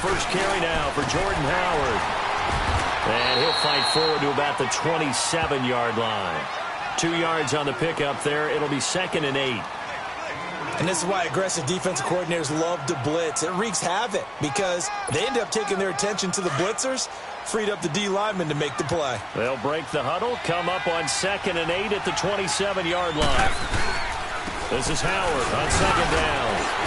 first carry now for Jordan Howard. And he'll fight forward to about the 27-yard line. 2 yards on the pickup there. It'll be 2nd and 8. And this is why aggressive defensive coordinators love to blitz. It wreaks havoc because they end up taking their attention to the blitzers, freed up the D lineman to make the play. They'll break the huddle, come up on 2nd and 8 at the 27-yard line. This is Howard on 2nd down.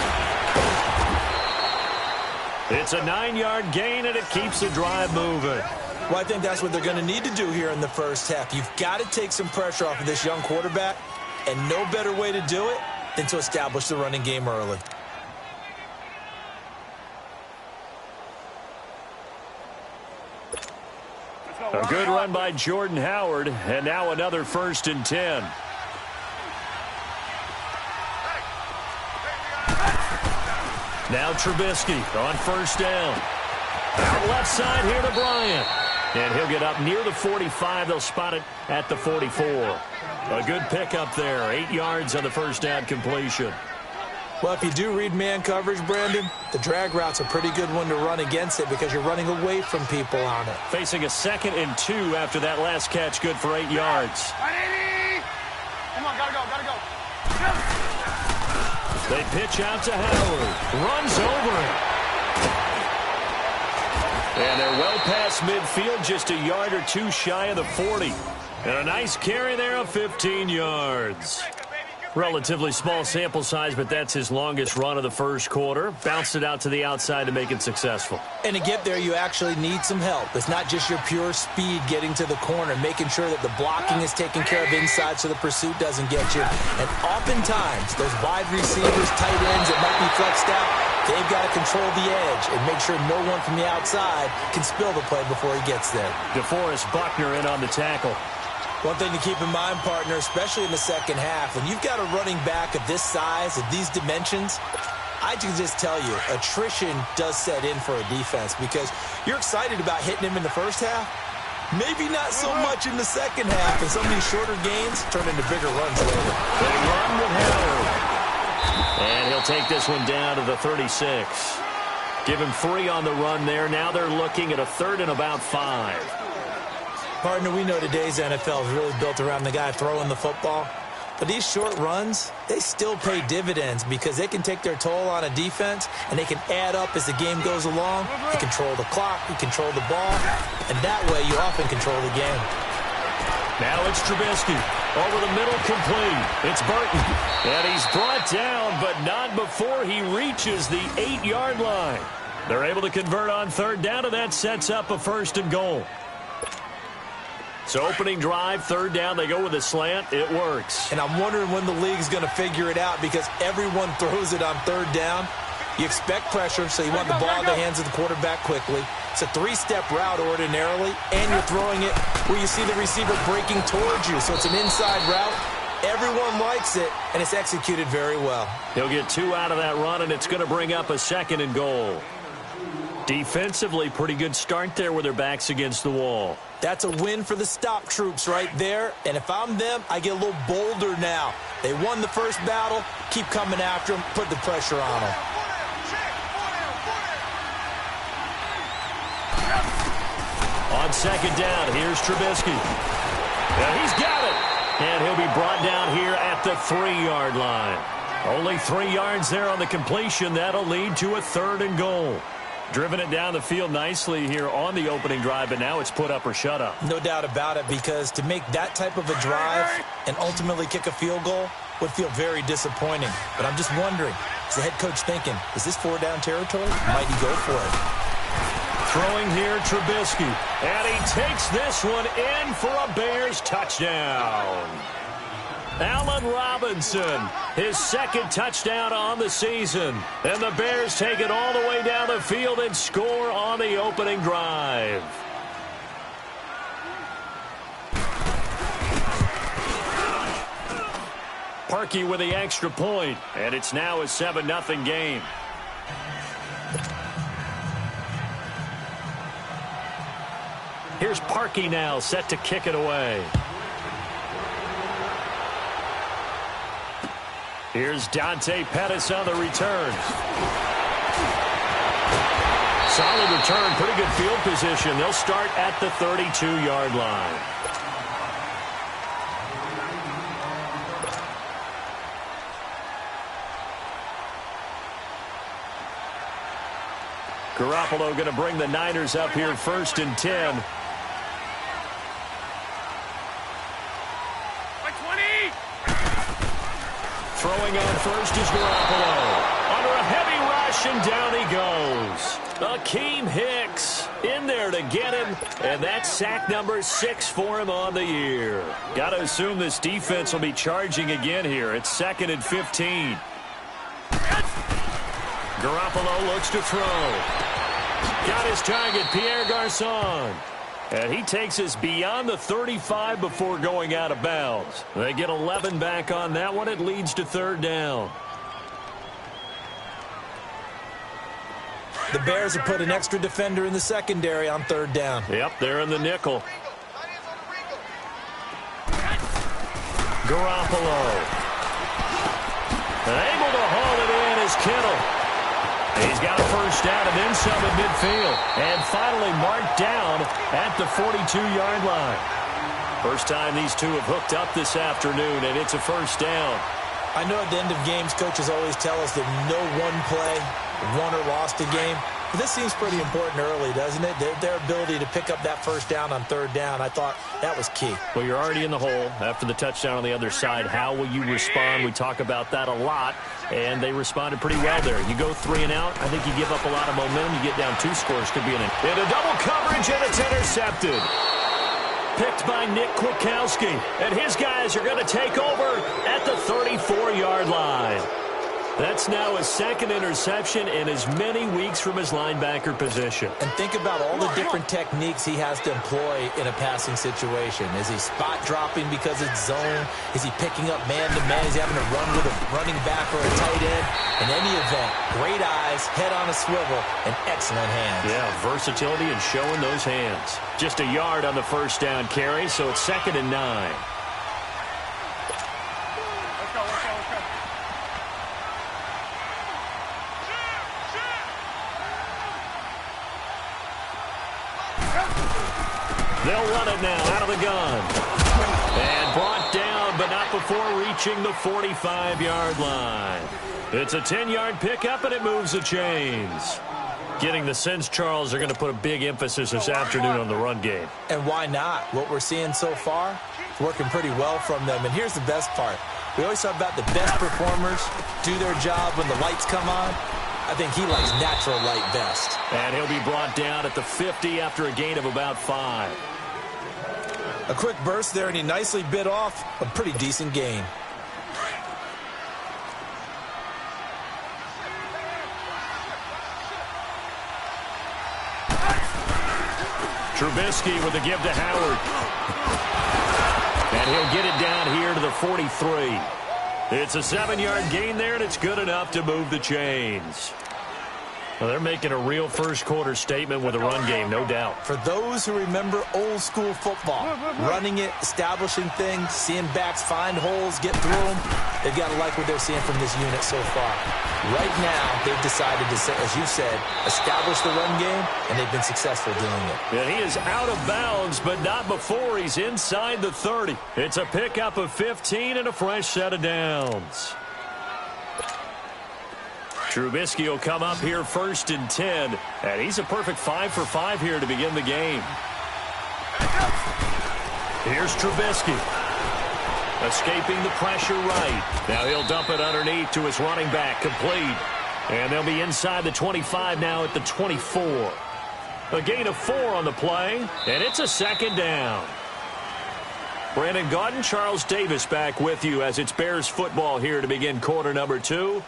It's a 9-yard gain, and it keeps the drive moving. Well, I think that's what they're going to need to do here in the first half. You've got to take some pressure off of this young quarterback, and no better way to do it than to establish the running game early. A good run by Jordan Howard, and now another 1st and 10. Now Trubisky on 1st down. Out left side here to Bryant. And he'll get up near the 45. They'll spot it at the 44. A good pickup there. 8 yards on the 1st down completion. Well, if you do read man coverage, Brandon, the drag route's a pretty good one to run against it because you're running away from people on it. Facing a 2nd and 2 after that last catch. Good for 8 yards. Come on, gotta go. They pitch out to Howard. Runs over it. And they're well past midfield, just a yard or 2 shy of the 40. And a nice carry there of 15 yards. Relatively small sample size, but that's his longest run of the first quarter. Bounced it out to the outside to make it successful. And to get there, you actually need some help. It's not just your pure speed getting to the corner, making sure that the blocking is taken care of inside so the pursuit doesn't get you. And oftentimes, those wide receivers, tight ends that might be flexed out, they've got to control the edge and make sure no one from the outside can spill the play before he gets there. DeForest Buckner in on the tackle. One thing to keep in mind, partner, especially in the second half, when you've got a running back of this size, of these dimensions, I can just tell you, attrition does set in for a defense because you're excited about hitting him in the first half. Maybe not so much in the second half, and some of these shorter gains turn into bigger runs later. They run with Howard. And he'll take this one down to the 36. Give him 3 on the run there. Now they're looking at a 3rd and about 5. Partner, we know today's NFL is really built around the guy throwing the football. But these short runs, they still pay dividends because they can take their toll on a defense, and they can add up as the game goes along. You control the clock, you control the ball, and that way you often control the game. Now it's Trubisky. Over the middle, complete. It's Burton. And he's brought down, but not before he reaches the 8-yard line. They're able to convert on 3rd down, and that sets up a 1st and goal. So opening drive, 3rd down, they go with a slant. It works. And I'm wondering when the league's going to figure it out because everyone throws it on 3rd down. You expect pressure, so you want the ball in the hands of the quarterback quickly. It's a 3-step route ordinarily, and you're throwing it where you see the receiver breaking towards you. So it's an inside route. Everyone likes it, and it's executed very well. He'll get 2 out of that run, and it's going to bring up a 2nd and goal. Defensively, pretty good start there with their backs against the wall. That's a win for the stop troops right there. And if I'm them, I get a little bolder now. They won the first battle. Keep coming after them. Put the pressure on them. On 2nd down, here's Trubisky. Now he's got it. And he'll be brought down here at the 3-yard line. Only 3 yards there on the completion. That'll lead to a 3rd and goal. Driven it down the field nicely here on the opening drive, but now it's put up or shut up. No doubt about it, because to make that type of a drive and ultimately kick a field goal would feel very disappointing. But I'm just wondering, is the head coach thinking, is this 4-down territory? Might he go for it? Throwing here, Trubisky. And he takes this one in for a Bears touchdown. Allen Robinson, his 2nd touchdown on the season. And the Bears take it all the way down the field and score on the opening drive. Parkey with the extra point, and it's now a 7-0 game. Here's Parkey now, set to kick it away. Here's Dante Pettis on the return. Solid return, pretty good field position. They'll start at the 32-yard line. Garoppolo going to bring the Niners up here 1st and 10. Throwing on first is Garoppolo. Under a heavy rush, and down he goes. Akeem Hicks in there to get him, and that's sack number 6 for him on the year. Got to assume this defense will be charging again here. It's 2nd and 15. Garoppolo looks to throw. Got his target, Pierre Garçon. And he takes us beyond the 35 before going out of bounds. They get 11 back on that one. It leads to 3rd down. The Bears have put an extra defender in the secondary on 3rd down. Yep, they're in the nickel. Garoppolo. And able to haul it in is Kittle. He's got a 1st down and then some at midfield. And finally marked down at the 42-yard line. First time these two have hooked up this afternoon, and it's a 1st down. I know at the end of games, coaches always tell us that no one play won or lost a game. But this seems pretty important early, doesn't it? Their ability to pick up that 1st down on 3rd down, I thought that was key. Well, you're already in the hole after the touchdown on the other side. How will you respond? We talk about that a lot, and they responded pretty well there. You go 3 and out, I think you give up a lot of momentum. You get down 2 scores, could be in a double coverage, and it's intercepted. Picked by Nick Kwiatkowski, and his guys are going to take over at the 34-yard line. That's now his 2nd interception in as many weeks from his linebacker position. And think about all the different techniques he has to employ in a passing situation. Is he spot dropping because it's zone? Is he picking up man-to-man? Is he having to run with a running back or a tight end? In any event, great eyes, head on a swivel, and excellent hands. Yeah, versatility and showing those hands. Just a yard on the 1st down carry, so it's 2nd and 9. They'll run it now out of the gun. And brought down, but not before reaching the 45-yard line. It's a 10-yard pickup, and it moves the chains. Getting the sense, Charles, they're going to put a big emphasis this afternoon on the run game. And why not? What we're seeing so far, it's working pretty well from them. And here's the best part. We always talk about the best performers do their job when the lights come on. I think he likes natural light best. And he'll be brought down at the 50 after a gain of about 5. A quick burst there, and he nicely bit off a pretty decent gain. Trubisky with the give to Howard. And he'll get it down here to the 43. It's a 7-yard gain there, and it's good enough to move the chains. Well, they're making a real first-quarter statement with a run game, no doubt. For those who remember old-school football, running it, establishing things, seeing backs find holes, get through them, they've got to like what they're seeing from this unit so far. Right now, they've decided to, as you said, establish the run game, and they've been successful doing it. And he is out of bounds, but not before he's inside the 30. It's a pickup of 15 and a fresh set of downs. Trubisky will come up here 1st and 10, and he's a perfect 5 for 5 here to begin the game. Here's Trubisky. Escaping the pressure right. Now he'll dump it underneath to his running back, complete. And they'll be inside the 25 now at the 24. A gain of 4 on the play, and it's a 2nd down. Brandon Gaudin, Charles Davis back with you as it's Bears football here to begin quarter number 2.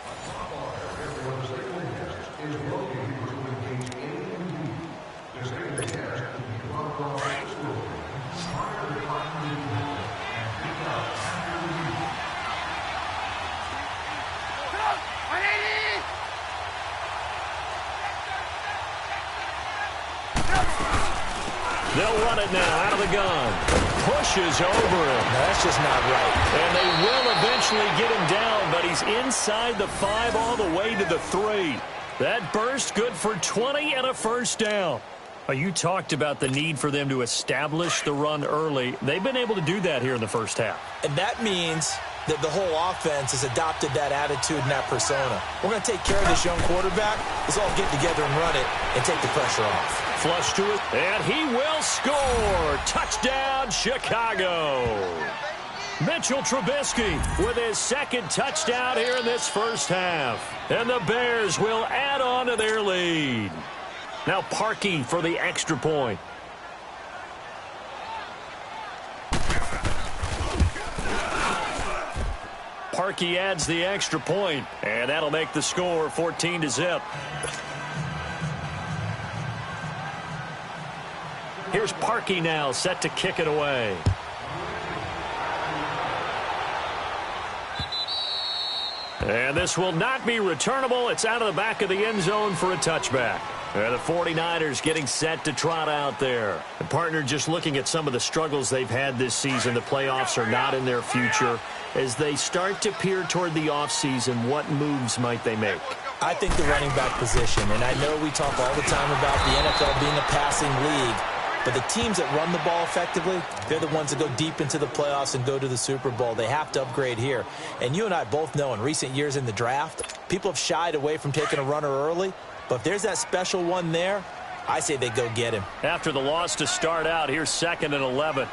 They'll run it now out of the gun. Pushes over him. No, that's just not right. And they will eventually get him down, but he's inside the 5 all the way to the 3. That burst good for 20 and a first down. You talked about the need for them to establish the run early. They've been able to do that here in the first half. And that means that the whole offense has adopted that attitude and that persona. We're going to take care of this young quarterback. Let's all get together and run it and take the pressure off. Flush to it, and he will score. Touchdown, Chicago. Mitchell Trubisky with his second touchdown here in this first half. And the Bears will add on to their lead. Now Parkey for the extra point. Parkey adds the extra point, and that'll make the score 14-0. Here's Parkey now, set to kick it away. And this will not be returnable. It's out of the back of the end zone for a touchback. And the 49ers getting set to trot out there. The partner just looking at some of the struggles they've had this season. The playoffs are not in their future. As they start to peer toward the offseason, what moves might they make? I think the running back position, and I know we talk all the time about the NFL being a passing league, but the teams that run the ball effectively, they're the ones that go deep into the playoffs and go to the Super Bowl. They have to upgrade here. And you and I both know in recent years in the draft, people have shied away from taking a runner early. But if there's that special one there, I say they go get him. After the loss to start out, here's 2nd and 11.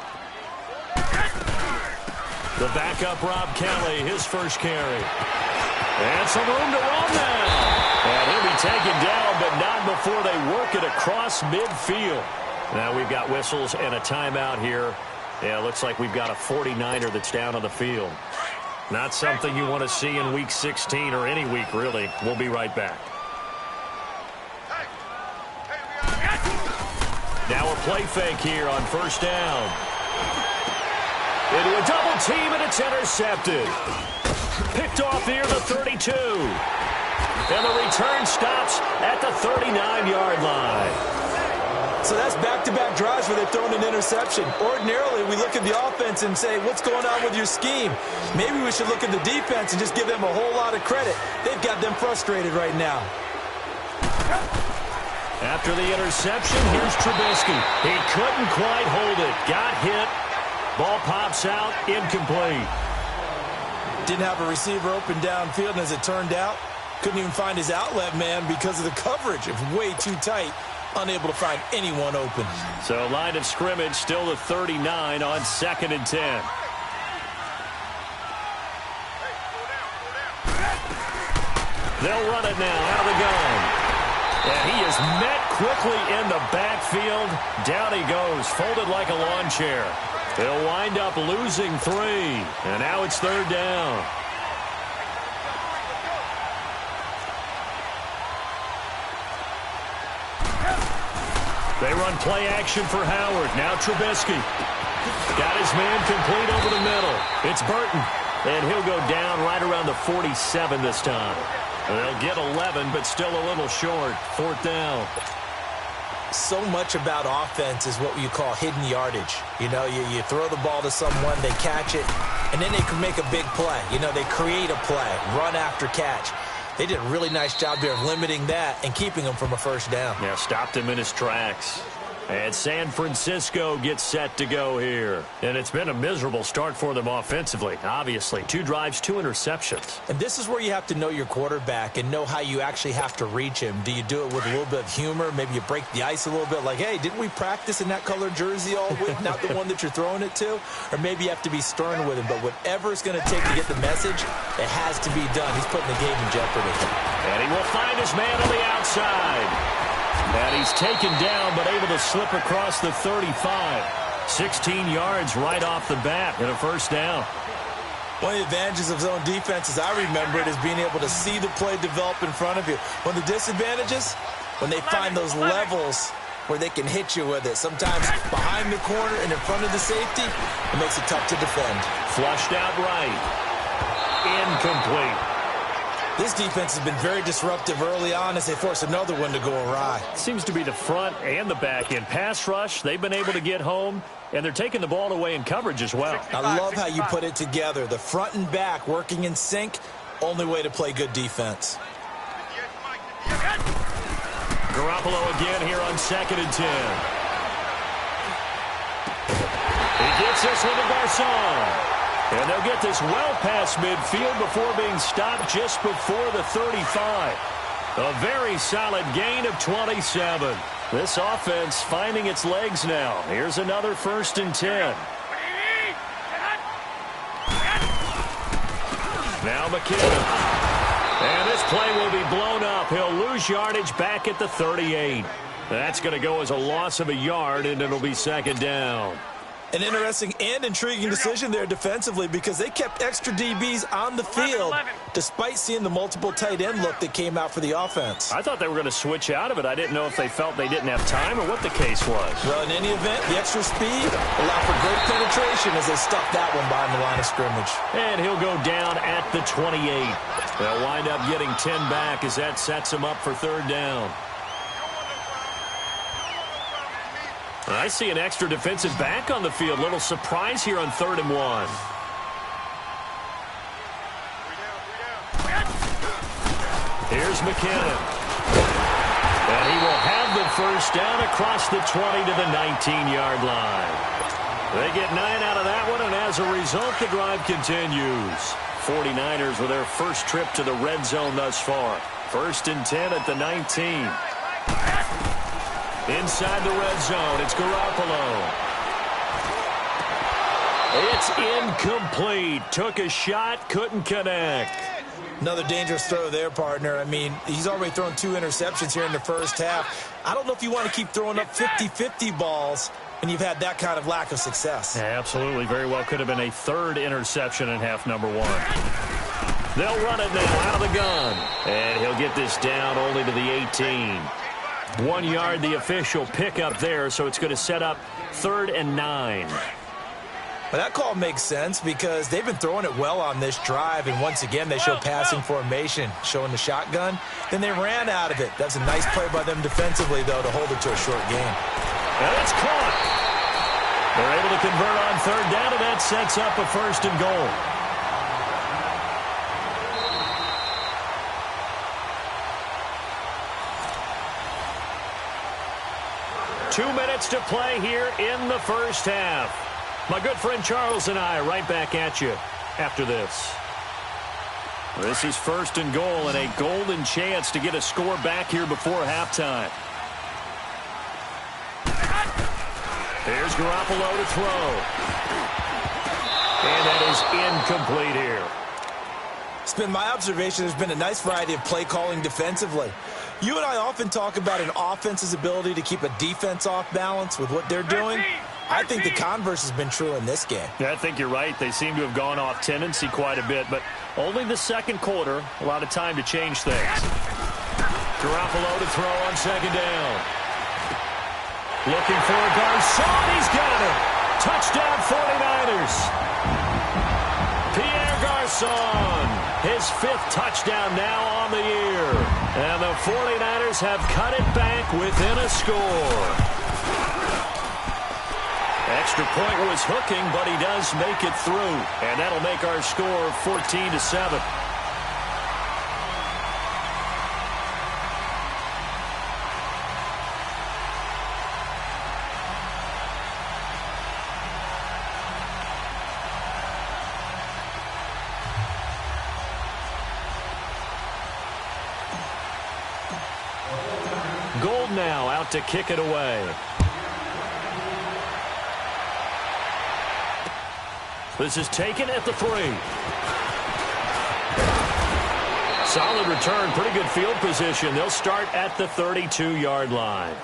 The backup, Rob Kelly, his first carry. And some room to run now. And he'll be taken down, but not before they work it across midfield. Now we've got whistles and a timeout here. Yeah, it looks like we've got a 49er that's down on the field. Not something you want to see in Week 16 or any week, really. We'll be right back. Now a play fake here on first down. Into a double team, and it's intercepted. Picked off near the 32. And the return stops at the 39-yard line. So that's back-to-back drives where they've thrown an interception. Ordinarily, we look at the offense and say, what's going on with your scheme? Maybe we should look at the defense and just give them a whole lot of credit. They've got them frustrated right now. After the interception, here's Trubisky. He couldn't quite hold it. Got hit. Ball pops out. Incomplete. Didn't have a receiver open downfield, and as it turned out, couldn't even find his outlet man because of the coverage. It was way too tight. Unable to find anyone open. So line of scrimmage still the 39 on 2nd and 10. They'll run it now out of the gun. And he is met quickly in the backfield. Down he goes, folded like a lawn chair. They'll wind up losing 3. And now it's 3rd down. They run play action for Howard. Now Trubisky. Got his man complete over the middle. It's Burton. And he'll go down right around the 47 this time. They'll get 11, but still a little short. 4th down. So much about offense is what you call hidden yardage. You know, you throw the ball to someone, they catch it, and then they can make a big play. You know, they create a play, run after catch. They did a really nice job there of limiting that and keeping him from a first down. Yeah, stopped him in his tracks. And San Francisco gets set to go here. And it's been a miserable start for them offensively, obviously. 2 drives, 2 interceptions. And this is where you have to know your quarterback and know how you actually have to reach him. Do you do it with a little bit of humor? Maybe you break the ice a little bit like, hey, didn't we practice in that colored jersey all week, not the one that you're throwing it to? Or maybe you have to be stern with him. But whatever it's going to take to get the message, it has to be done. He's putting the game in jeopardy. And he will find his man on the outside. And he's taken down, but able to slip across the 35. 16 yards right off the bat and a first down. One of the advantages of zone defense, as I remember it, is being able to see the play develop in front of you. One of the disadvantages, when they find those levels where they can hit you with it. Sometimes behind the corner and in front of the safety, it makes it tough to defend. Flushed out right. Incomplete. This defense has been very disruptive early on as they force another one to go awry. Seems to be the front and the back end. Pass rush, they've been able to get home, and they're taking the ball away in coverage as well. I love how you put it together. The front and back working in sync, only way to play good defense. Garoppolo again here on 2nd and 10. He gets this one to Garcon. And they'll get this well past midfield before being stopped just before the 35. A very solid gain of 27. This offense finding its legs now. Here's another 1st and 10. Now McKinnon. And this play will be blown up. He'll lose yardage back at the 38. That's going to go as a loss of a yard, and it'll be 2nd down. An interesting and intriguing decision there defensively because they kept extra DBs on the field despite seeing the multiple tight end look that came out for the offense. I thought they were going to switch out of it. I didn't know if they felt they didn't have time or what the case was. Well, in any event, the extra speed allowed for great penetration as they stuffed that one behind the line of scrimmage. And he'll go down at the 28. They'll wind up getting 10 back as that sets him up for 3rd down. I see an extra defensive back on the field. Little surprise here on 3rd and 1. Here's McKinnon. And he will have the 1st down across the 20 to the 19-yard line. They get 9 out of that one, and as a result, the drive continues. 49ers with their first trip to the red zone thus far. 1st and 10 at the 19. Inside the red zone, it's Garoppolo. It's incomplete. Took a shot, couldn't connect. Another dangerous throw there, partner. I mean, he's already thrown 2 interceptions here in the first half. I don't know if you want to keep throwing up 50-50 balls when you've had that kind of lack of success. Yeah, absolutely. Very well could have been a 3rd interception in half number 1. They'll run it now out of the gun. And he'll get this down only to the 18. 1 yard, the official pickup there, so it's going to set up 3rd and 9. Well, that call makes sense because they've been throwing it well on this drive, and once again they show passing formation, showing the shotgun. Then they ran out of it. That's a nice play by them defensively, though, to hold it to a short game. And it's caught. They're able to convert on 3rd down, and that sets up a 1st and goal. 2 minutes to play here in the first half. My good friend Charles and I right back at you after this. This is 1st and goal and a golden chance to get a score back here before halftime. Here's Garoppolo to throw. And that is incomplete here. It's been my observation there's been a nice variety of play calling defensively. You and I often talk about an offense's ability to keep a defense off balance with what they're doing. I think the converse has been true in this game. Yeah, I think you're right. They seem to have gone off tendency quite a bit, but only the 2nd quarter, a lot of time to change things. Garoppolo to throw on 2nd down. Looking for a Garcon. He's got it. Touchdown 49ers. Pierre Garcon, his 5th touchdown now on the year. And the 49ers have cut it back within a score. Extra point was hooking, but he does make it through. And that'll make our score 14-7. Gold now out to kick it away. This is taken at the 3. Solid return, pretty good field position. They'll start at the 32-yard line.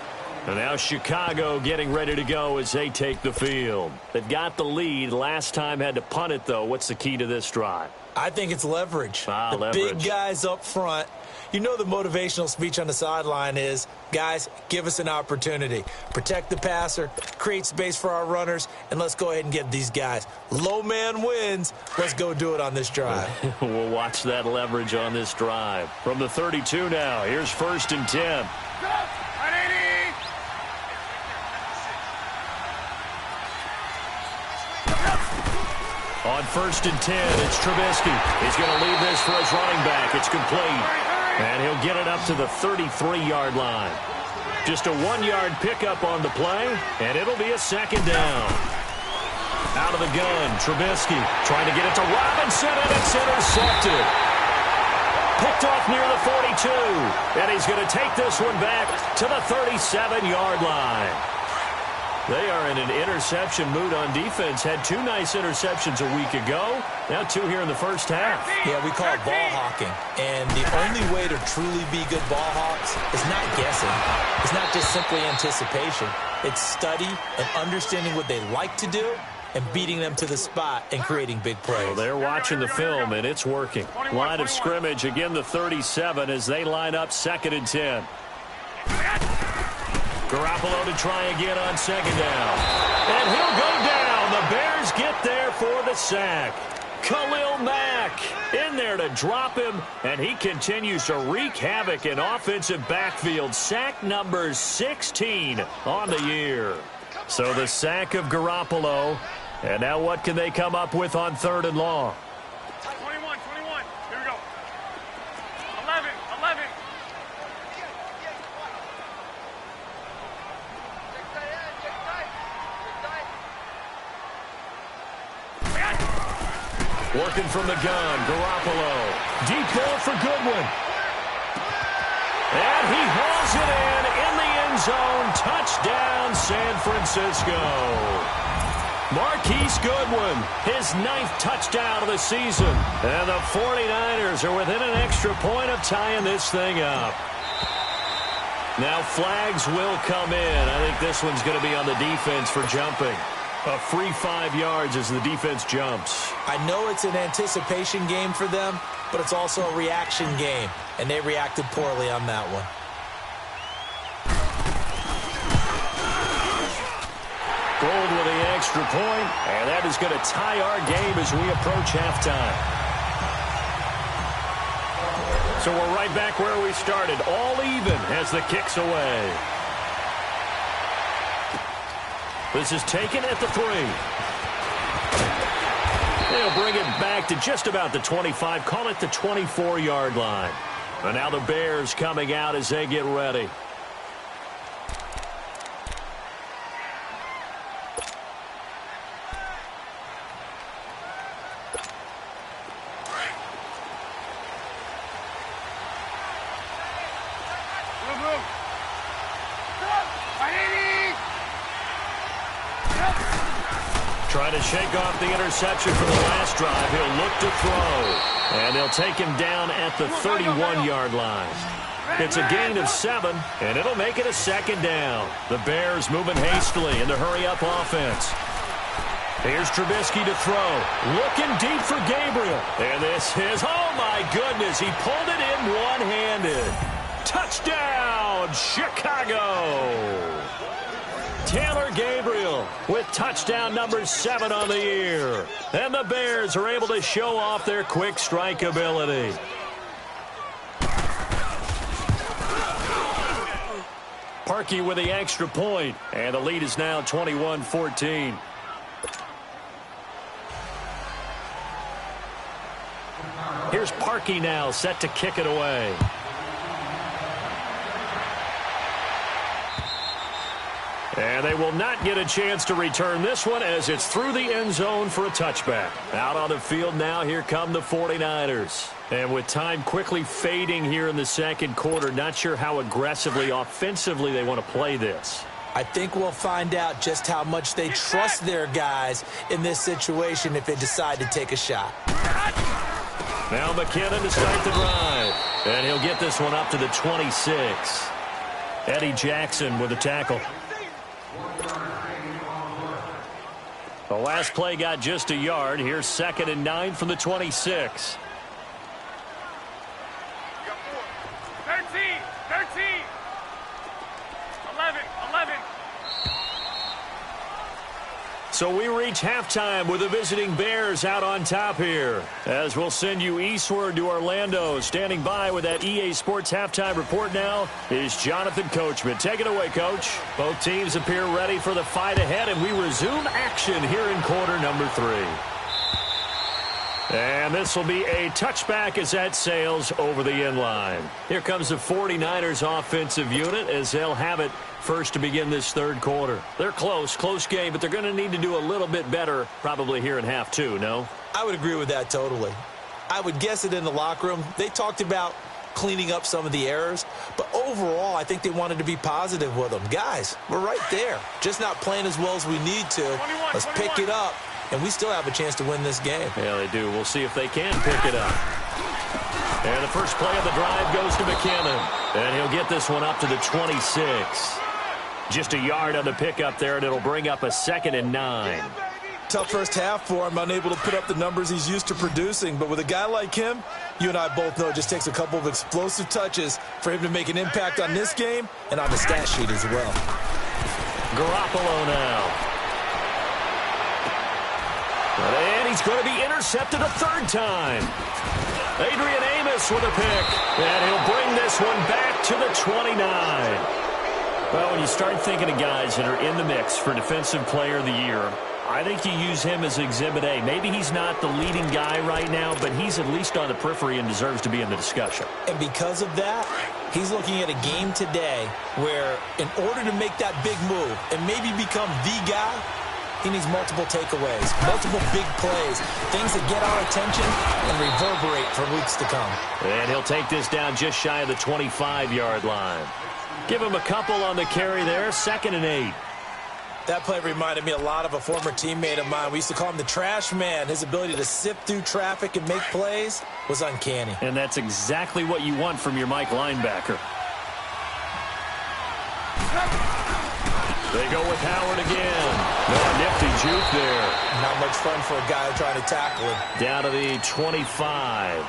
And now Chicago getting ready to go as they take the field. They've got the lead. Last time had to punt it, though. What's the key to this drive? I think it's leverage. The leverage. Big guys up front. You know the motivational speech on the sideline is, guys, give us an opportunity. Protect the passer, create space for our runners, and let's go ahead and get these guys. Low man wins. Let's go do it on this drive. We'll watch that leverage on this drive. From the 32 now, here's 1st and 10. On 1st and 10, it's Trubisky. He's going to leave this for his running back. It's complete. And he'll get it up to the 33-yard line. Just a 1-yard pickup on the play, and it'll be a second down. Out of the gun, Trubisky trying to get it to Robinson, and it's intercepted. Picked off near the 42, and he's going to take this one back to the 37-yard line. They are in an interception mood on defense. Had 2 nice interceptions a week ago. Now 2 here in the first half. Yeah, we call it ball hawking. And the only way to truly be good ball hawks is not guessing. It's not just simply anticipation. It's study and understanding what they like to do and beating them to the spot and creating big plays. Well, they're watching the film, and it's working. Line of scrimmage, again the 37 as they line up 2nd and 10. Garoppolo to try again on 2nd down. And he'll go down. The Bears get there for the sack. Khalil Mack in there to drop him, and he continues to wreak havoc in offensive backfield. Sack number 16 on the year. So the sack of Garoppolo, and now what can they come up with on 3rd and long? 21. Here we go. 11. Working from the gun, Garoppolo. Deep ball for Goodwin. And he hauls it in the end zone. Touchdown, San Francisco. Marquise Goodwin, his 9th touchdown of the season. And the 49ers are within an extra point of tying this thing up. Now flags will come in. I think this one's going to be on the defense for jumping. A free 5 yards as the defense jumps. I know it's an anticipation game for them, but it's also a reaction game, and they reacted poorly on that one. Gold with the extra point, and that is going to tie our game as we approach halftime. So we're right back where we started, all even as the kick's away. This is taken at the 3. They'll bring it back to just about the 25, call it the 24-yard line. And now the Bears coming out as they get ready. Trying to shake off the interception from the last drive. He'll look to throw. And they'll take him down at the 31-yard line. It's a gain of 7, and it'll make it a 2nd down. The Bears moving hastily in the hurry-up offense. Here's Trubisky to throw. Looking deep for Gabriel. And this is, oh my goodness, he pulled it in one-handed. Touchdown, Chicago! Taylor Gabriel with touchdown number 7 on the year. And the Bears are able to show off their quick strike ability. Parkey with the extra point, and the lead is now 21-14. Here's Parkey now set to kick it away. And they will not get a chance to return this one as it's through the end zone for a touchback. Out on the field now, here come the 49ers. And with time quickly fading here in the second quarter, not sure how aggressively, offensively they want to play this. I think we'll find out just how much they trust their guys in this situation if they decide to take a shot. Now McKinnon to start the drive. And he'll get this one up to the 26. Eddie Jackson with the tackle. The last play got just a yard. Here's 2nd and 9 from the 26. 13. 11. So we reach halftime with the visiting Bears out on top here. As we'll send you eastward to Orlando. Standing by with that EA Sports halftime report now is Jonathan Coachman. Take it away, Coach. Both teams appear ready for the fight ahead, and we resume action here in quarter number 3. And this will be a touchback as that sails over the end line. Here comes the 49ers offensive unit as they'll have it first to begin this third quarter. They're close game, but they're going to need to do a little bit better probably here in half two, no? I would agree with that totally. I would guess it in the locker room. They talked about cleaning up some of the errors, but overall I think they wanted to be positive with them. Guys, we're right there. Just not playing as well as we need to. Let's pick it up, and we still have a chance to win this game. Yeah, they do. We'll see if they can pick it up. And the first play of the drive goes to McKinnon, and he'll get this one up to the 26. Just a yard on the pickup there, and it'll bring up a 2nd and 9. Tough first half for him, unable to put up the numbers he's used to producing. But with a guy like him, you and I both know it just takes a couple of explosive touches for him to make an impact on this game and on the stat sheet as well. Garoppolo now. And he's going to be intercepted a third time. Adrian Amos with a pick. And he'll bring this one back to the 29. Well, when you start thinking of guys that are in the mix for Defensive Player of the Year, I think you use him as Exhibit A. Maybe he's not the leading guy right now, but he's at least on the periphery and deserves to be in the discussion. And because of that, he's looking at a game today where in order to make that big move and maybe become the guy, he needs multiple takeaways, multiple big plays, things that get our attention and reverberate for weeks to come. And he'll take this down just shy of the 25-yard line. Give him a couple on the carry there, 2nd and 8. That play reminded me a lot of a former teammate of mine. We used to call him the trash man. His ability to sift through traffic and make plays was uncanny. And that's exactly what you want from your Mike linebacker. They go with Howard again. No, nifty juke there. Not much fun for a guy trying to tackle him. Down to the 25.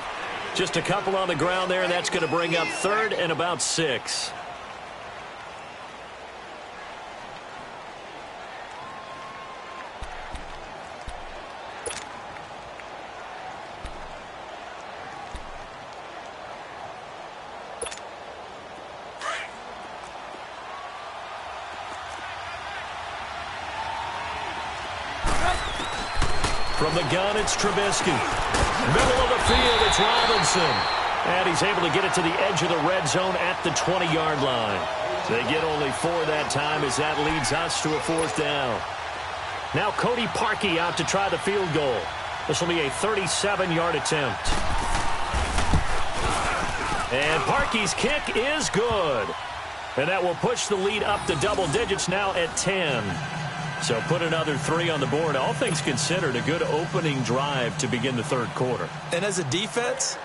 Just a couple on the ground there, and that's going to bring up 3rd and about 6. From the gun, it's Trubisky. Middle of the field, it's Robinson. And he's able to get it to the edge of the red zone at the 20-yard line. They get only 4 that time as that leads us to a 4th down. Now Cody Parkey out to try the field goal. This will be a 37-yard attempt. And Parkey's kick is good. And that will push the lead up to double digits now at 10. So put another 3 on the board. All things considered, a good opening drive to begin the third quarter. And as a defense,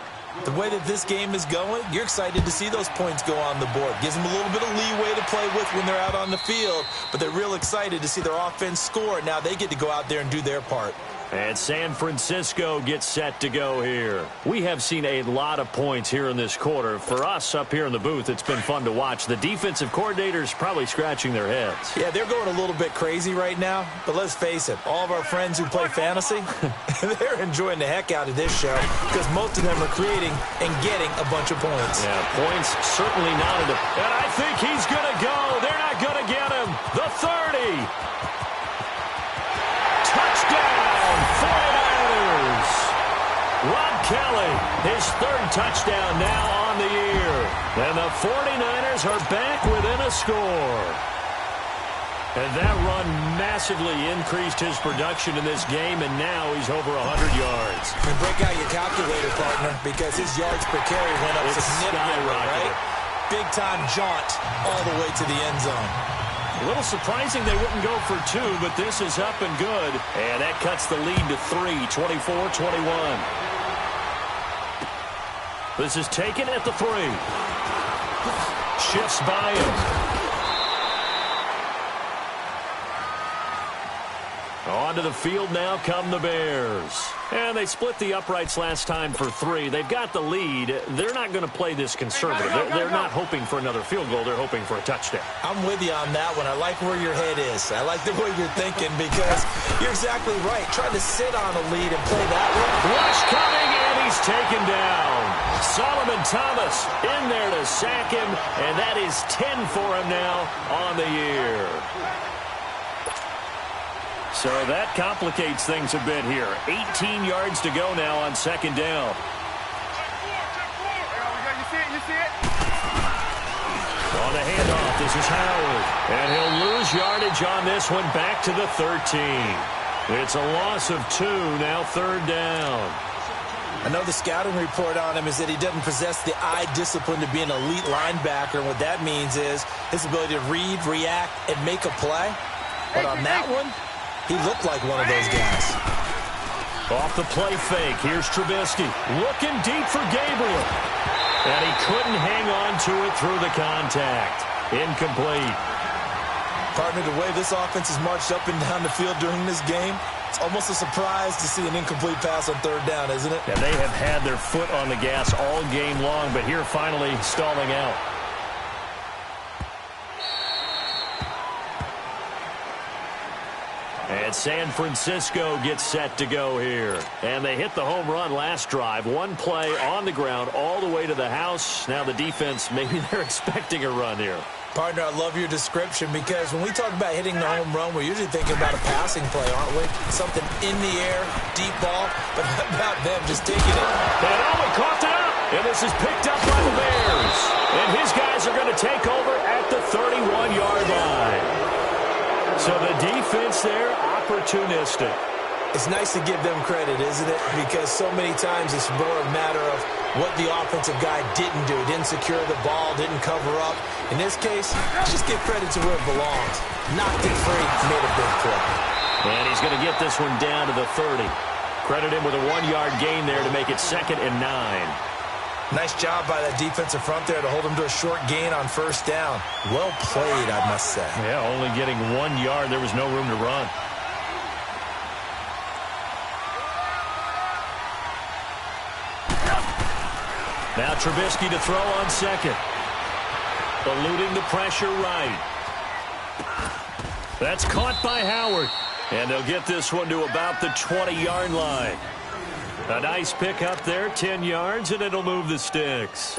the way that this game is going, you're excited to see those points go on the board. Gives them a little bit of leeway to play with when they're out on the field, but they're real excited to see their offense score. Now they get to go out there and do their part. And San Francisco gets set to go here. We have seen a lot of points here in this quarter. For us up here in the booth, it's been fun to watch. The defensive coordinators probably scratching their heads. Yeah, they're going a little bit crazy right now. But let's face it, all of our friends who play fantasy, they're enjoying the heck out of this show because most of them are creating and getting a bunch of points. Yeah, points certainly not in the... And I think he's going to go. They're not going to get him. The 30. Touchdown, 49ers. Rob Kelly, his 3rd touchdown now on the year. And the 49ers are back within a score. And that run massively increased his production in this game, and now he's over 100 yards. And break out your calculator, partner, because his yards per carry went up significantly, right? Big-time jaunt all the way to the end zone. A little surprising they wouldn't go for 2, but this is up and good. And that cuts the lead to 3, 24-21. This is taken at the 3. Shifts by him. Onto the field now come the Bears. And they split the uprights last time for 3. They've got the lead. They're not going to play this conservative. They're not hoping for another field goal. They're hoping for a touchdown. I'm with you on that one. I like where your head is. I like the way you're thinking because you're exactly right. Trying to sit on a lead and play that way. Rush coming, and he's taken down. Solomon Thomas in there to sack him, and that is 10 for him now on the year. So that complicates things a bit here. 18 yards to go now on second down. You see it? On the handoff, this is Howard. And he'll lose yardage on this one, back to the 13. It's a loss of 2, now third down. I know the scouting report on him is that he doesn't possess the eye discipline to be an elite linebacker. And what that means is his ability to read, react, and make a play. But on that one, he looked like one of those guys. Off the play fake, here's Trubisky. Looking deep for Gabriel. And he couldn't hang on to it through the contact. Incomplete. Partner, the way this offense has marched up and down the field during this game, it's almost a surprise to see an incomplete pass on third down, isn't it? Yeah, they have had their foot on the gas all game long, but here finally stalling out. And San Francisco gets set to go here. And they hit the home run last drive. One play on the ground all the way to the house. Now the defense, maybe they're expecting a run here. Partner, I love your description because when we talk about hitting the home run, we're usually thinking about a passing play, aren't we? Something in the air, deep ball, but how about them just taking it? And he coughed it up, and this is picked up by the Bears. And his guys are going to take over at the 31-yard line. So the defense there, opportunistic. It's nice to give them credit, isn't it? Because so many times it's more a matter of what the offensive guy didn't do. Didn't secure the ball, didn't cover up. In this case, just give credit to where it belongs. Knocked it free, made a big play. And he's going to get this one down to the 30. Credit him with a 1-yard gain there to make it 2nd and 9. Nice job by that defensive front there to hold him to a short gain on first down. Well played, I must say. Yeah, only getting 1 yard. There was no room to run. Now Trubisky to throw on second. Eluding the pressure right. That's caught by Howard. And they'll get this one to about the 20-yard line. A nice pick up there, 10 yards, and it'll move the sticks.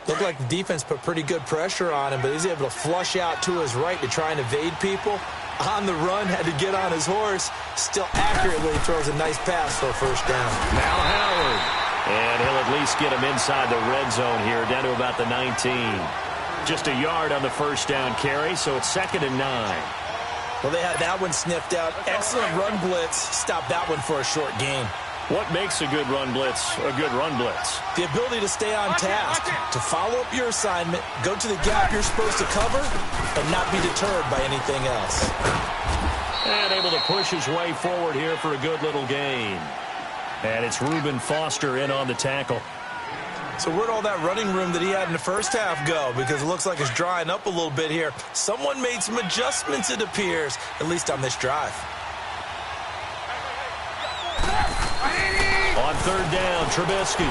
Looked like the defense put pretty good pressure on him, but he's able to flush out to his right to try and evade people. On the run, had to get on his horse. Still accurately throws a nice pass for a first down. Now Howard. And he'll at least get him inside the red zone here, down to about the 19. Just a yard on the first down carry, so it's 2nd and 9. Well, they had that one sniffed out. Excellent run blitz. Stop that one for a short gain. What makes a good run blitz a good run blitz? The ability to stay on task, to follow up your assignment, go to the gap you're supposed to cover, and not be deterred by anything else. And able to push his way forward here for a good little gain. And it's Reuben Foster in on the tackle. So where'd all that running room that he had in the first half go? Because it looks like it's drying up a little bit here. Someone made some adjustments, it appears, at least on this drive. On third down, Trubisky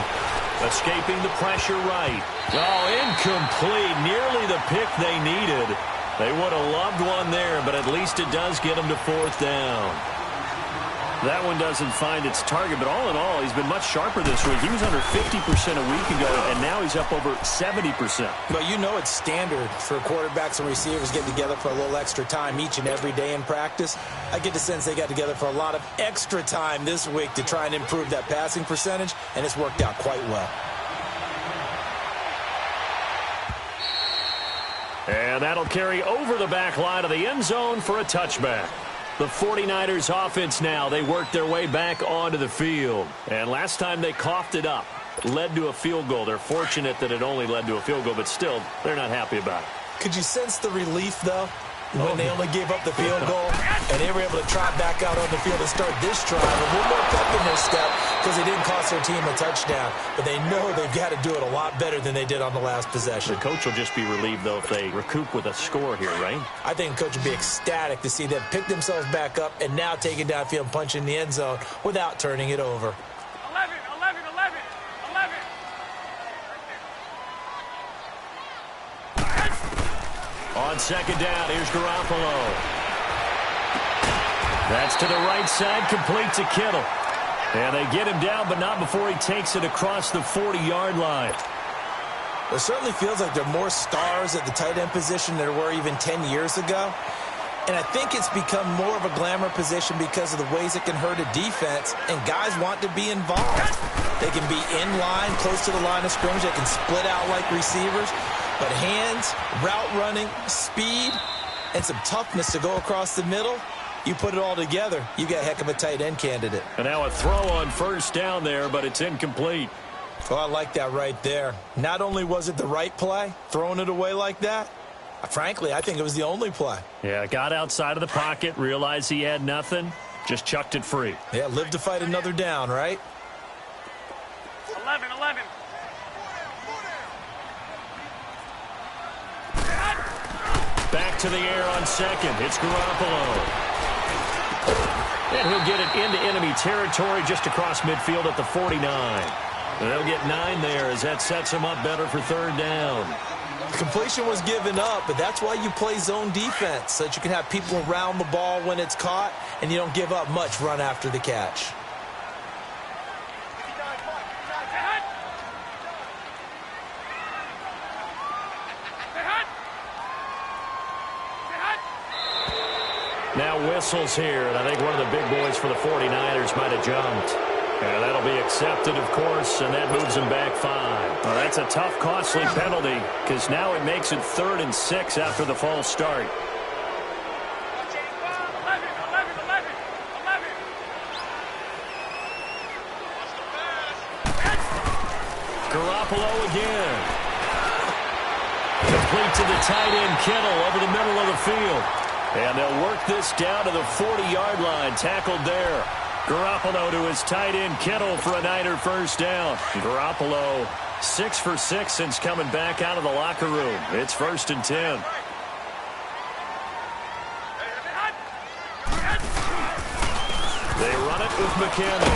escaping the pressure right. Oh, incomplete. Nearly the pick they needed. They would have loved one there, but at least it does get them to fourth down. That one doesn't find its target, but all in all, he's been much sharper this week. He was under 50% a week ago, and now he's up over 70%. Well, you know it's standard for quarterbacks and receivers getting together for a little extra time each and every day in practice. I get the sense they got together for a lot of extra time this week to try and improve that passing percentage, and it's worked out quite well. And that'll carry over the back line of the end zone for a touchback. The 49ers offense now, they work their way back onto the field. And last time they coughed it up, led to a field goal. They're fortunate that it only led to a field goal, but still, they're not happy about it. Could you sense the relief, though, when they only gave up the field goal and they were able to trot back out on the field and start this drive a little more pep in their step because they didn't cost their team a touchdown. But they know they've got to do it a lot better than they did on the last possession. The coach will just be relieved, though, if they recoup with a score here, right? I think the coach would be ecstatic to see them pick themselves back up and now take it downfield and punch in the end zone without turning it over. 11. On second down, here's Garoppolo. That's to the right side, complete to Kittle. And they get him down, but not before he takes it across the 40-yard line. It certainly feels like there are more stars at the tight end position than there were even 10 years ago. And I think it's become more of a glamour position because of the ways it can hurt a defense, and guys want to be involved. They can be in line, close to the line of scrimmage. They can split out like receivers. But hands, route running, speed, and some toughness to go across the middle, you put it all together, you got a heck of a tight end candidate. And now a throw on first down there, but it's incomplete. Oh, I like that right there. Not only was it the right play, throwing it away like that, frankly, I think it was the only play. Yeah, got outside of the pocket, realized he had nothing, just chucked it free. Yeah, live to fight another down, right? 11. Back to the air on second. It's Garoppolo. And he'll get it into enemy territory just across midfield at the 49. And they'll get 9 there as that sets him up better for third down. Completion was given up, but that's why you play zone defense, so that you can have people around the ball when it's caught, and you don't give up much run after the catch. Now whistles here, and I think one of the big boys for the 49ers might have jumped. And that'll be accepted, of course, and that moves him back 5. Well, that's a tough, costly penalty, because now it makes it 3rd and 6 after the false start. 11. Garoppolo again. Complete to the tight end, Kittle, over the middle of the field. And they'll work this down to the 40-yard line, tackled there. Garoppolo to his tight end, Kittle, for a Niner first down. Garoppolo 6 for 6 since coming back out of the locker room. It's 1st and 10. They run it with McKinnon.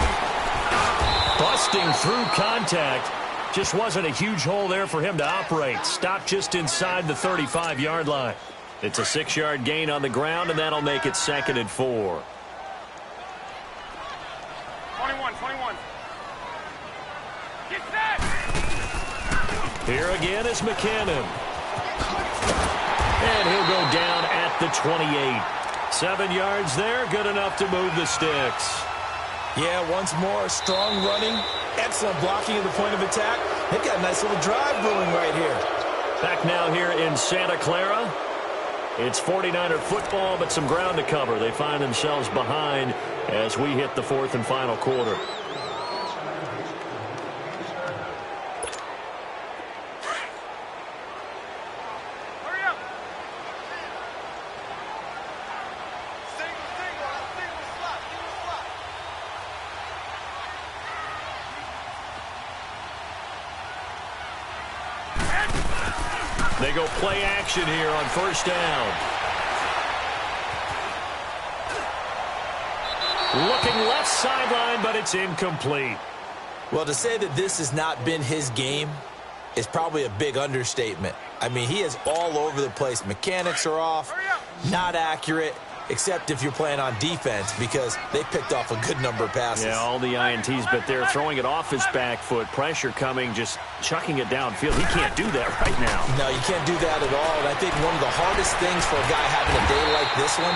Busting through contact. Just wasn't a huge hole there for him to operate. Stopped just inside the 35-yard line. It's a 6-yard gain on the ground, and that'll make it 2nd and 4. 21. Get set. Here again is McKinnon. And he'll go down at the 28. 7 yards there, good enough to move the sticks. Yeah, once more, strong running, excellent blocking at the point of attack. They've got a nice little drive brewing right here. Back now here in Santa Clara. It's 49er football, but some ground to cover. They find themselves behind as we hit the 4th and final quarter. Hurry up. Single slot. They go play action here on first down. Looking left sideline, but it's incomplete. Well, to say that this has not been his game is probably a big understatement. I mean, he is all over the place. Mechanics are off, not accurate, except if you're playing on defense, because they picked off a good number of passes. Yeah, all the INTs, but they're throwing it off his back foot. Pressure coming, just chucking it downfield. He can't do that right now. No, you can't do that at all. And I think one of the hardest things for a guy having a day like this one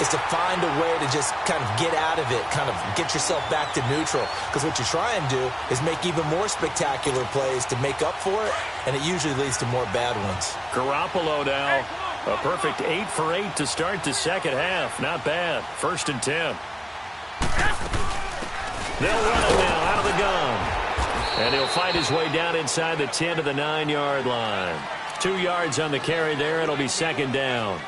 is to find a way to just kind of get out of it, kind of get yourself back to neutral. Because what you try and do is make even more spectacular plays to make up for it, and it usually leads to more bad ones. Garoppolo now, a perfect 8 for 8 to start the second half. Not bad. 1st and 10. They'll run it now out of the gun. And he'll fight his way down inside the 10 to the 9-yard line. 2 yards on the carry there. It'll be 2nd down.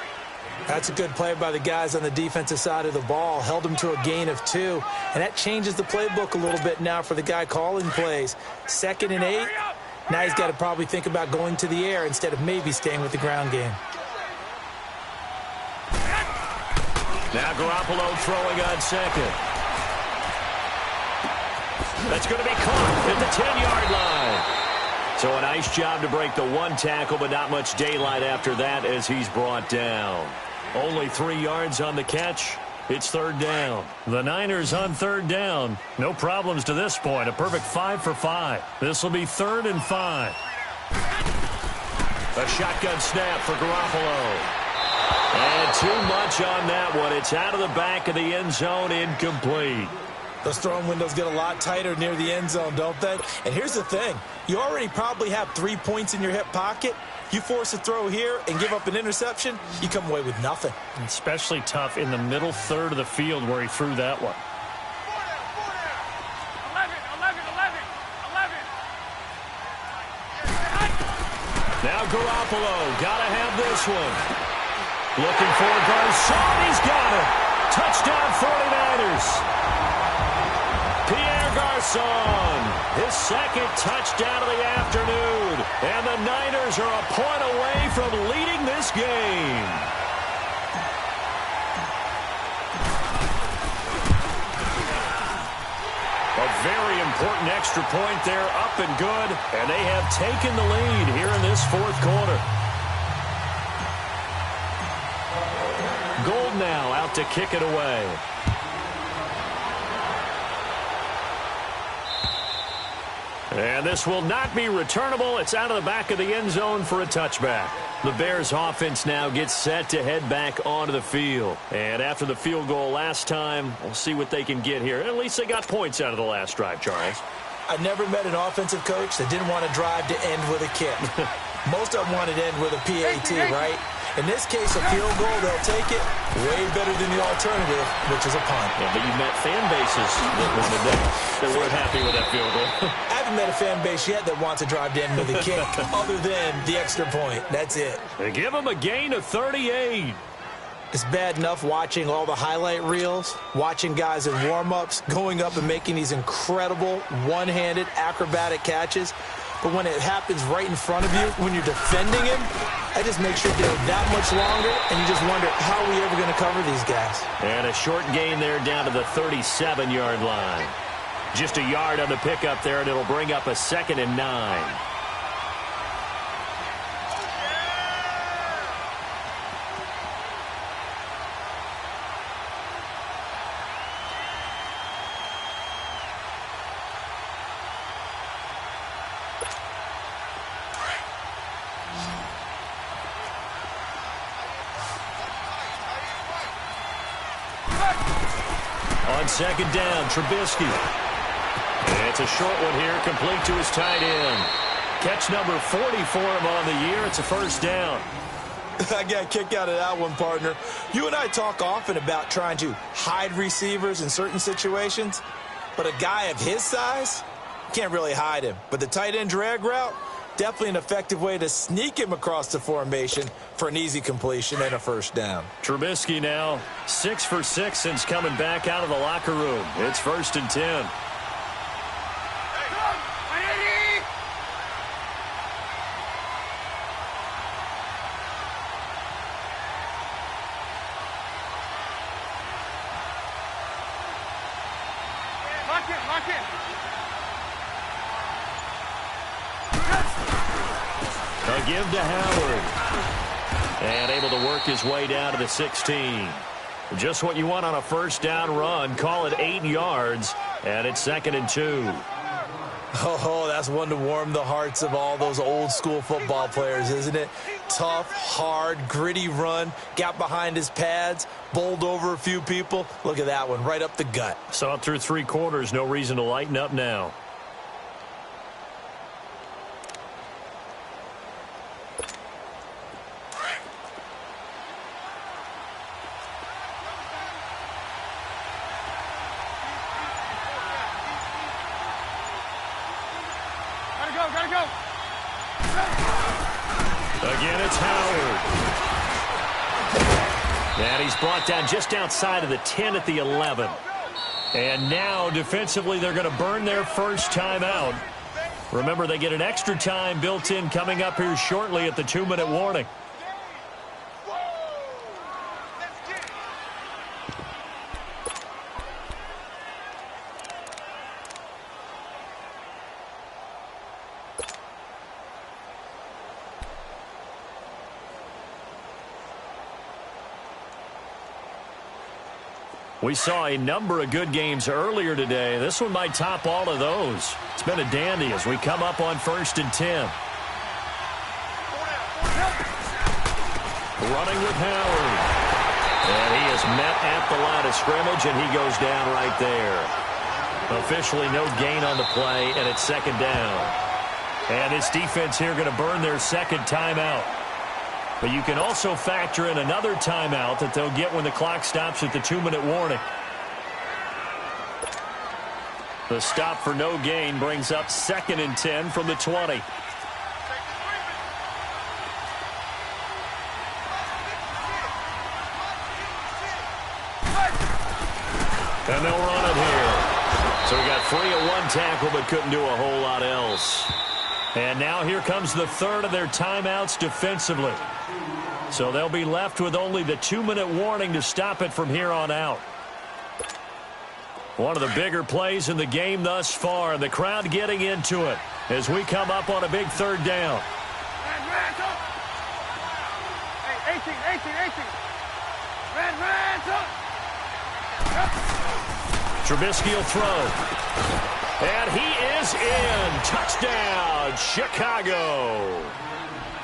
That's a good play by the guys on the defensive side of the ball. Held them to a gain of 2. And that changes the playbook a little bit now for the guy calling plays. 2nd and 8. Now he's got to probably think about going to the air instead of maybe staying with the ground game. Now Garoppolo throwing on second. That's going to be caught at the 10-yard line. So a nice job to break the 1 tackle, but not much daylight after that as he's brought down. Only 3 yards on the catch. It's 3rd down. The Niners on 3rd down. No problems to this point. A perfect 5 for 5. This will be 3rd and 5. A shotgun snap for Garoppolo. And too much on that one. It's out of the back of the end zone, incomplete. Those throwing windows get a lot tighter near the end zone, don't they? And here's the thing. You already probably have 3 points in your hip pocket. You force a throw here and give up an interception, you come away with nothing. Especially tough in the middle third of the field where he threw that one. 11. Now Garoppolo, gotta have this one. Looking for Garcon, he's got it. Touchdown 49ers. Pierre Garcon, his second touchdown of the afternoon. And the Niners are a point away from leading this game. A very important extra point there, up and good. And they have taken the lead here in this fourth quarter. Gold now out to kick it away. And this will not be returnable. It's out of the back of the end zone for a touchback. The Bears offense now gets set to head back onto the field. And after the field goal last time, we'll see what they can get here. At least they got points out of the last drive, Charles. I never met an offensive coach that didn't want to drive to end with a kick. Most of them wanted to end with a PAT, right? In this case, a field goal, they'll take it. Way better than the alternative, which is a punt. Yeah, but you've met fan bases that weren't happy with that field goal. I haven't met a fan base yet that wants to drive to end with a kick, other than the extra point. That's it. They give them a gain of 38. It's bad enough watching all the highlight reels, watching guys in warm-ups, going up and making these incredible one-handed acrobatic catches. But when it happens right in front of you, when you're defending him, that just makes your day that much longer, and you just wonder, how are we ever going to cover these guys? And a short gain there down to the 37-yard line. Just a yard on the pickup there, and it'll bring up a 2nd and 9. On 2nd down, Trubisky. And it's a short one here, complete to his tight end. Catch number 40 for him on the year. It's a first down. I got a kick out of that one, partner. You and I talk often about trying to hide receivers in certain situations, but a guy of his size, can't really hide him. But the tight end drag route, definitely an effective way to sneak him across the formation for an easy completion and a first down. Trubisky now 6 for 6 since coming back out of the locker room. It's 1st and 10. Lock it. A give to Howard. And able to work his way down to the 16. Just what you want on a first down run. Call it 8 yards. And it's 2nd and 2. Oh, that's one to warm the hearts of all those old school football players, isn't it? Tough, hard, gritty run. Got behind his pads. Bowled over a few people. Look at that one, right up the gut. Saw it through 3 quarters. No reason to lighten up now. Gotta go. Again, it's Howard. And he's brought down just outside of the 10 at the 11. And now, defensively, they're going to burn their first timeout. Remember, they get an extra time built in coming up here shortly at the 2-minute warning. We saw a number of good games earlier today. This one might top all of those. It's been a dandy as we come up on 1st and 10. Running with Howard. And he is met at the line of scrimmage, and he goes down right there. Officially no gain on the play, and it's second down. And this defense here going to burn their second timeout. But you can also factor in another timeout that they'll get when the clock stops at the 2-minute warning. The stop for no gain brings up 2nd and 10 from the 20. And they'll run it here. So he got free of one tackle but couldn't do a whole lot else. And now here comes the third of their timeouts defensively. So they'll be left with only the 2-minute warning to stop it from here on out. One of the bigger plays in the game thus far, and the crowd getting into it as we come up on a big third down. Hey, 18. Trubisky will throw. And he is in. Touchdown, Chicago.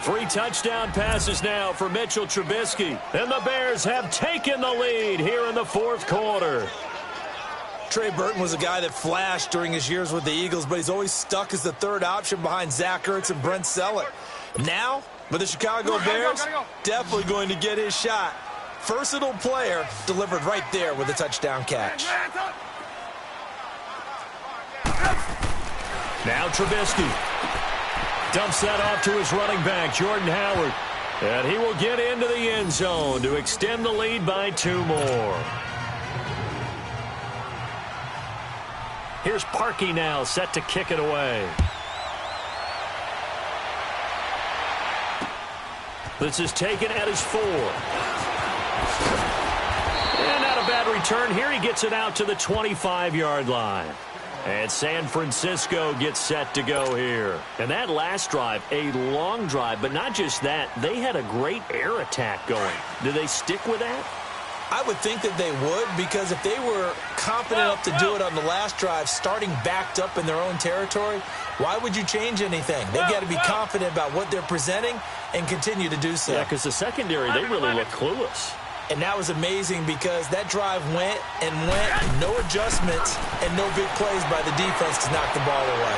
3 touchdown passes now for Mitchell Trubisky. And the Bears have taken the lead here in the 4th quarter. Trey Burton was a guy that flashed during his years with the Eagles, but he's always stuck as the third option behind Zach Ertz and Brent Selleck. Now, with the Chicago Bears, definitely going to get his shot. Versatile player delivered right there with a touchdown catch. Now Trubisky dumps that off to his running back, Jordan Howard. And he will get into the end zone to extend the lead by 2 more. Here's Parkey now, set to kick it away. This is taken at his 4. And not a bad return here. He gets it out to the 25-yard line. And San Francisco gets set to go here. And that last drive, a long drive, but not just that. They had a great air attack going. Do they stick with that? I would think that they would, because if they were confident enough to do it on the last drive, starting backed up in their own territory, why would you change anything? They've got to be confident about what they're presenting and continue to do so. Yeah, because the secondary, they really look clueless. And that was amazing because that drive went and went, no adjustments and no big plays by the defense to knock the ball away.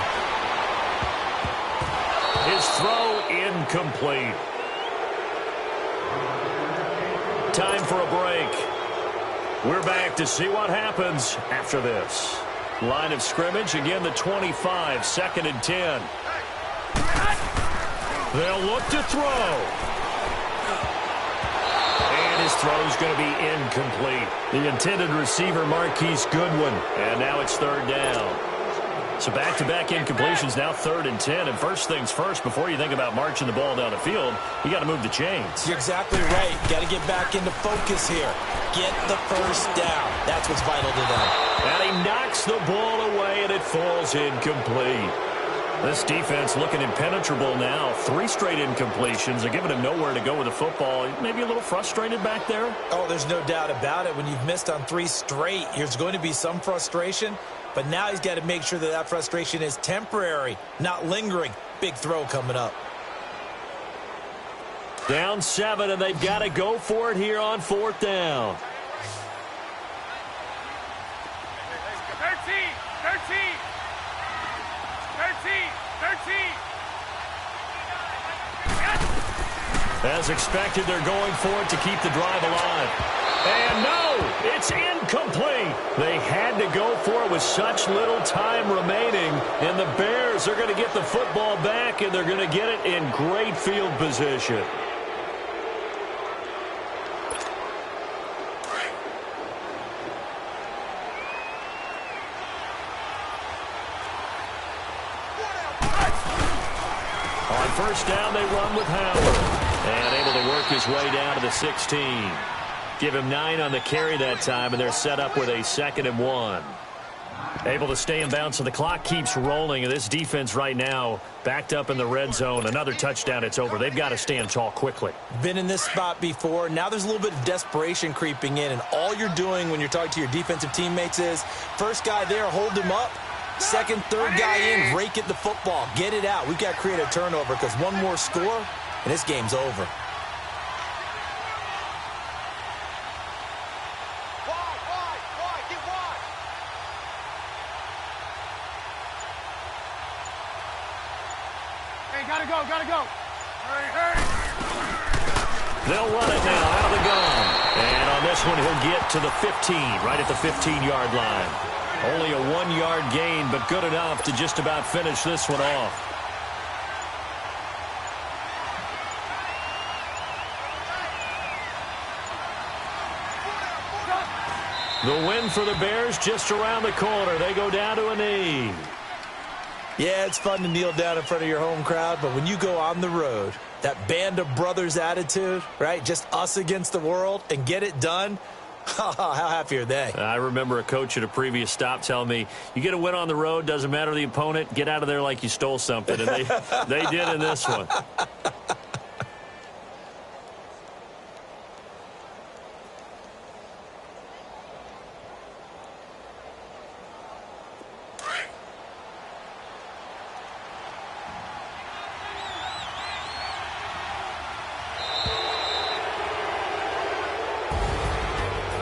His throw incomplete. Time for a break. We're back to see what happens after this. Line of scrimmage, again the 25, 2nd and 10. They'll look to throw. And his throw's going to be incomplete. The intended receiver, Marquise Goodwin. And now it's 3rd down. So back-to-back incompletions, now 3rd and 10. And first things first, before you think about marching the ball down the field, you got to move the chains. You're exactly right. Got to get back into focus here. Get the first down. That's what's vital to them. And he knocks the ball away, and it falls incomplete. This defense looking impenetrable now. 3 straight incompletions. They're giving him nowhere to go with the football. Maybe a little frustrated back there. Oh, there's no doubt about it. When you've missed on 3 straight, there's going to be some frustration. But now he's got to make sure that that frustration is temporary, not lingering. Big throw coming up. Down 7, and they've got to go for it here on 4th down. 13. As expected, they're going for it to keep the drive alive. And no, it's incomplete. They had to go for it with such little time remaining. And the Bears are going to get the football back, and they're going to get it in great field position. On first down, they run with Howard. And able to work his way down to the 16. Give him 9 on the carry that time, and they're set up with a 2nd and 1. Able to stay in bounds, so the clock keeps rolling. And this defense right now backed up in the red zone. Another touchdown, it's over. They've got to stand tall quickly. Been in this spot before. Now there's a little bit of desperation creeping in. And all you're doing when you're talking to your defensive teammates is, first guy there, hold him up. Second, third guy in, rake at the football. Get it out. We've got to create a turnover because one more score, and this game's over. Hey, gotta go, gotta go. Hurry, hurry. They'll run it now out of the gun. And on this one, he'll get to the 15, right at the 15-yard line. Only a 1-yard gain, but good enough to just about finish this one off. The win for the Bears just around the corner. They go down to a knee. Yeah, it's fun to kneel down in front of your home crowd, but when you go on the road, that band of brothers attitude, right, just us against the world, and get it done, how happy are they? I remember a coach at a previous stop telling me, you get a win on the road, doesn't matter the opponent, get out of there like you stole something. And they did in this one.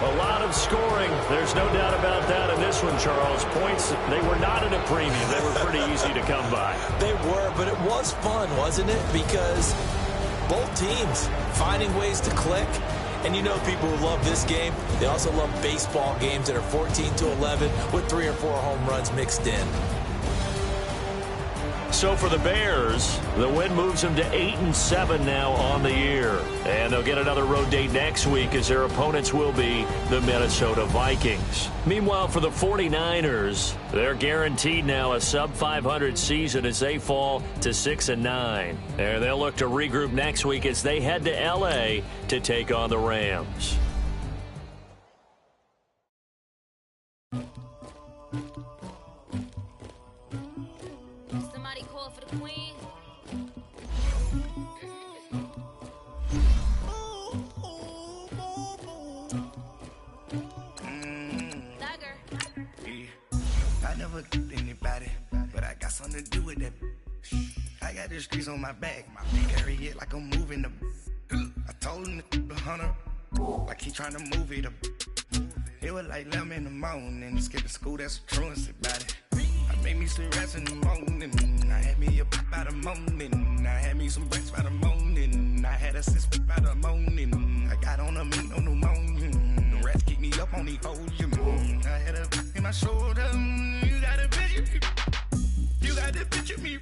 A lot of scoring. There's no doubt about that in this one, Charles. Points, they were not at a premium. They were pretty easy to come by. They were, but it was fun, wasn't it? Because both teams finding ways to click. And you know people who love this game, they also love baseball games that are 14-11 with 3 or 4 home runs mixed in. So for the Bears, the win moves them to 8-7 now on the year. And they'll get another road date next week as their opponents will be the Minnesota Vikings. Meanwhile, for the 49ers, they're guaranteed now a sub-500 season as they fall to 6-9. And they'll look to regroup next week as they head to L.A. to take on the Rams. Something to do with that. I got the streets on my back. My feet carry it like I'm moving them. I told him to 100, like he trying to move it up. It was like 11 in the morning. Skipping school, that's a truancy about it. I made me some rest in the morning. I had me a pop by the morning. I had me some breakfast by the morning. I had a sis by the morning. I got on a meat on the morning. The rats keep me up on the ocean. I had a in my shoulder. You got a picture. You got to picture me.